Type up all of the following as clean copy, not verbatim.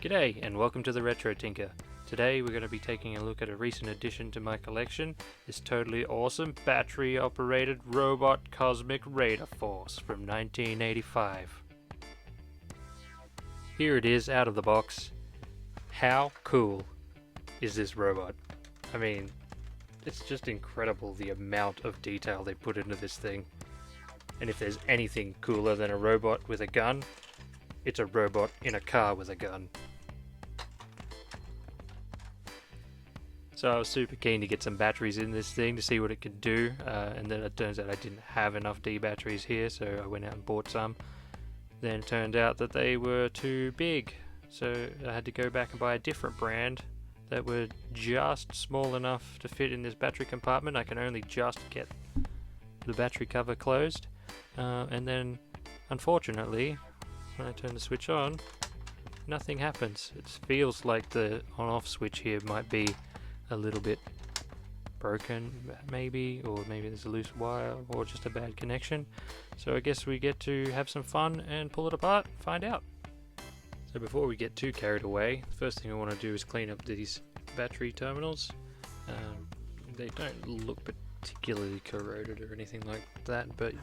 G'day and welcome to the RetroTinker. Today we're going to be taking a look at a recent addition to my collection, this totally awesome battery-operated robot cosmic radar force from 1985. Here it is out of the box. How cool is this robot? I mean, it's just incredible the amount of detail they put into this thing. And if there's anything cooler than a robot with a gun, it's a robot in a car with a gun. So I was super keen to get some batteries in this thing to see what it could do, and then it turns out I didn't have enough D batteries here, so I went out and bought some. Then it turned out that they were too big, so I had to go back and buy a different brand that were just small enough to fit in this battery compartment. I can only just get the battery cover closed, and then unfortunately when I turn the switch on, nothing happens. It feels like the on-off switch here might be a little bit broken, maybe, or maybe there's a loose wire or just a bad connection. So I guess we get to have some fun and pull it apart and find out. So before we get too carried away, the first thing I want to do is clean up these battery terminals. They don't look particularly corroded or anything like that, but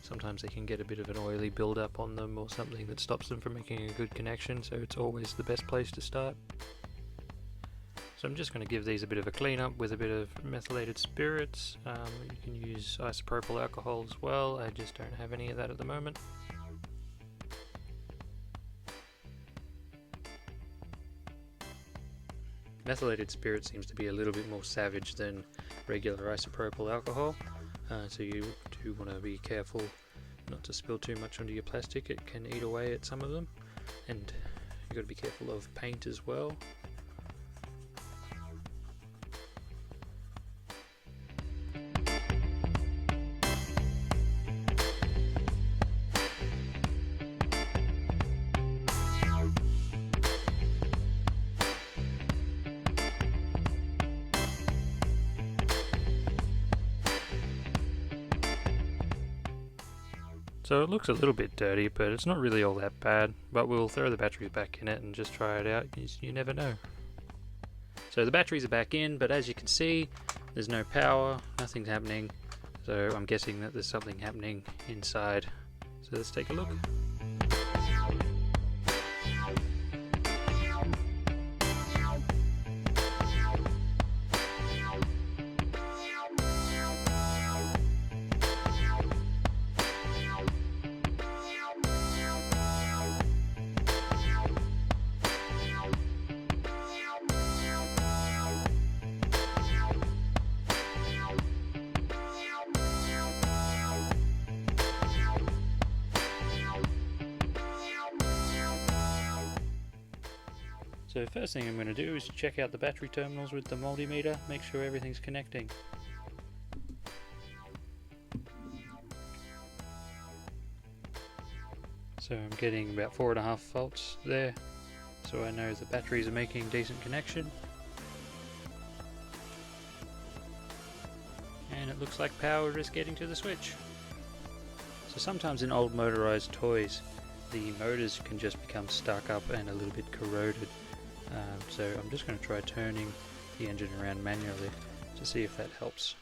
sometimes they can get a bit of an oily build-up on them or something that stops them from making a good connection, so it's always the best place to start. So I'm just going to give these a bit of a clean up with a bit of methylated spirits. You can use isopropyl alcohol as well, I just don't have any of that at the moment. Methylated spirit seems to be a little bit more savage than regular isopropyl alcohol, so you do want to be careful not to spill too much onto your plastic. It can eat away at some of them, and you've got to be careful of paint as well. So it looks a little bit dirty, but it's not really all that bad, but we'll throw the batteries back in it and just try it out, because you never know. So the batteries are back in, but as you can see, there's no power, nothing's happening, so I'm guessing that there's something happening inside. So let's take a look. So first thing I'm going to do is check out the battery terminals with the multimeter, make sure everything's connecting. So I'm getting about 4.5 volts there, so I know the batteries are making decent connection. And it looks like power is getting to the switch. So sometimes in old motorized toys, the motors can just become stuck up and a little bit corroded. So I'm just going to try turning the engine around manually to see if that helps.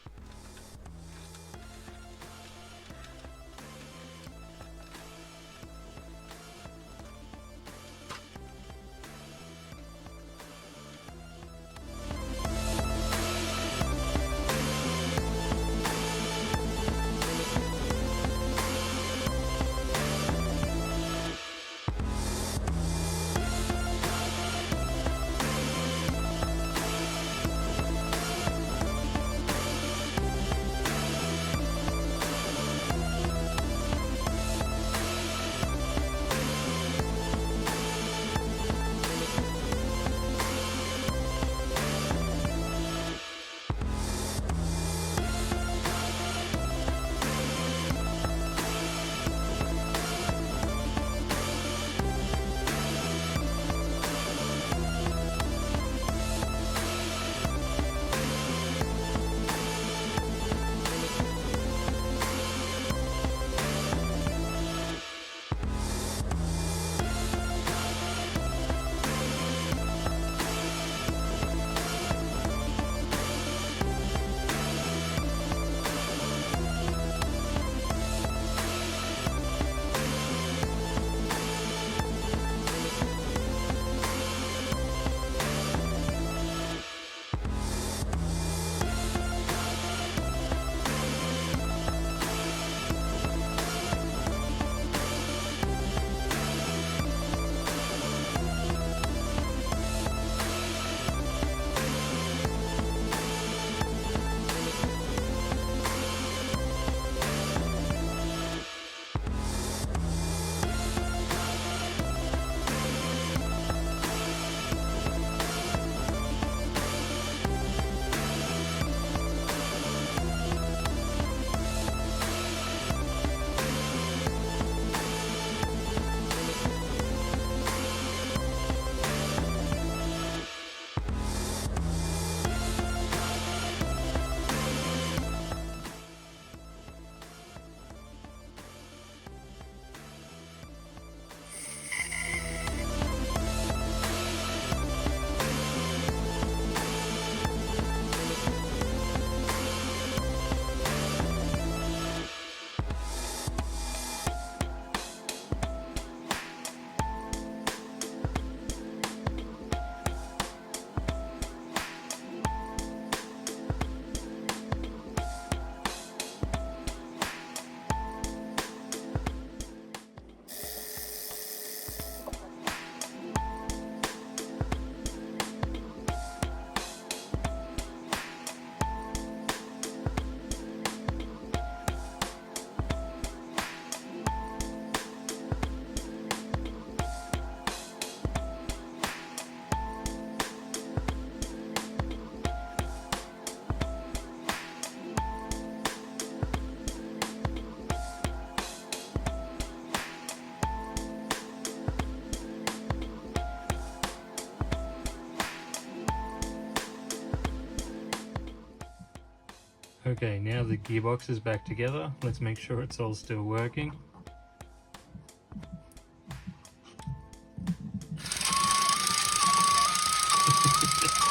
Okay, now the gearbox is back together. Let's make sure it's all still working.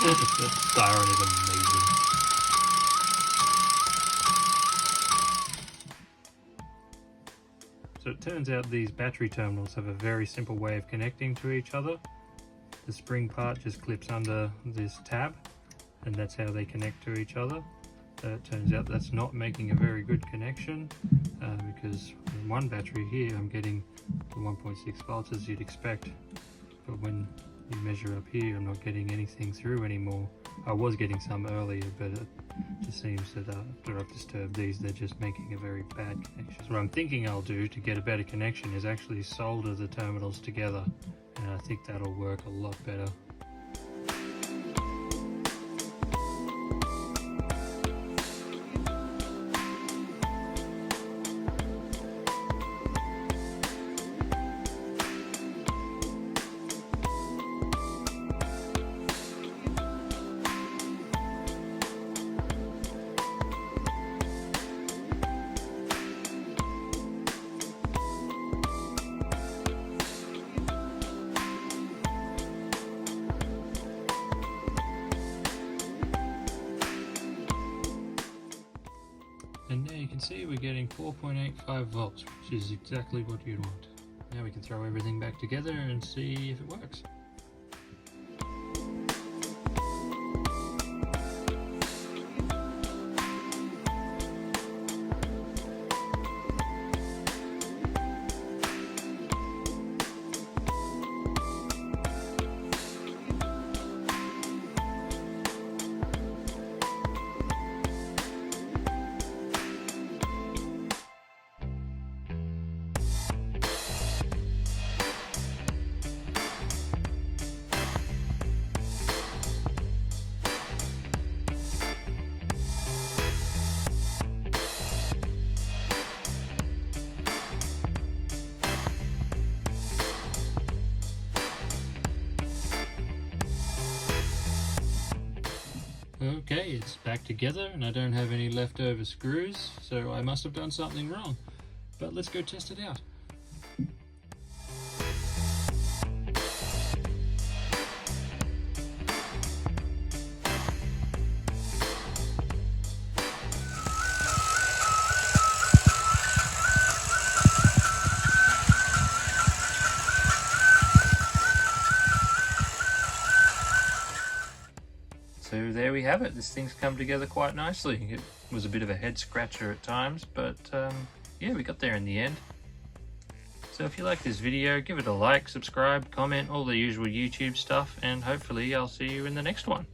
The siren is amazing. So it turns out these battery terminals have a very simple way of connecting to each other. The spring part just clips under this tab, and that's how they connect to each other. It turns out that's not making a very good connection because in one battery here I'm getting the 1.6 volts as you'd expect, but when you measure up here I'm not getting anything through anymore. I was getting some earlier, but it just seems that after I've disturbed these they're just making a very bad connection. So what I'm thinking I'll do to get a better connection is actually solder the terminals together, and I think that'll work a lot better. And there you can see we're getting 4.85 volts, which is exactly what you'd want. Now we can throw everything back together and see if it works. Okay, it's back together and I don't have any leftover screws, so I must have done something wrong. But let's go test it out. So there we have it. This thing's come together quite nicely. It was a bit of a head scratcher at times, but yeah, we got there in the end. So if you like this video, give it a like, subscribe, comment, all the usual YouTube stuff, and hopefully I'll see you in the next one.